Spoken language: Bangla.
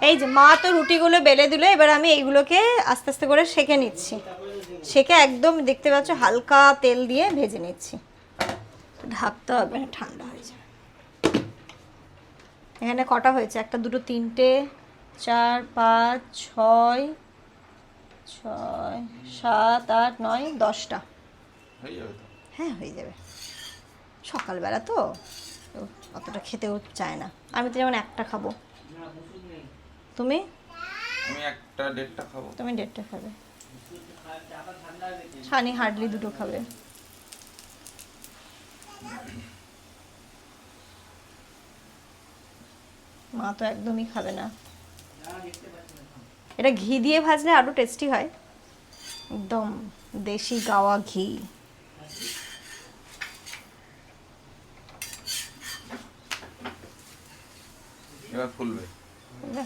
এই যে মা তো রুটিগুলো বেলে দিল, এবার আমি এইগুলোকে আস্তে আস্তে করে সেঁকে নিচ্ছি। সেঁকে একদম দেখতে পাচ্ছ হালকা তেল দিয়ে ভেজে নিচ্ছি। ঢাকতে হবে, ঠান্ডা হয়ে যাবে। এখানে কটা হয়েছে? 1 2 3 4 5 6 6 7 8 9 10টা হয়ে যাবে তো? হ্যাঁ হয়ে যাবে, সকালবেলা তো অতটা খেতেও চায় না। আমি তো যেমন একটা খাবো, তুমি আমি একটা 1.5টা খাবো। তুমি 1.5টা খাবে, সানি হার্ডলি 2টো খাবে। মা তো একদমই খাবে না। এটা ঘি দিয়ে ভাজলে আরো টেস্টি হয়, একদম দেশি গাওয়া ঘি। এবার ফুলবে। বুঝলে?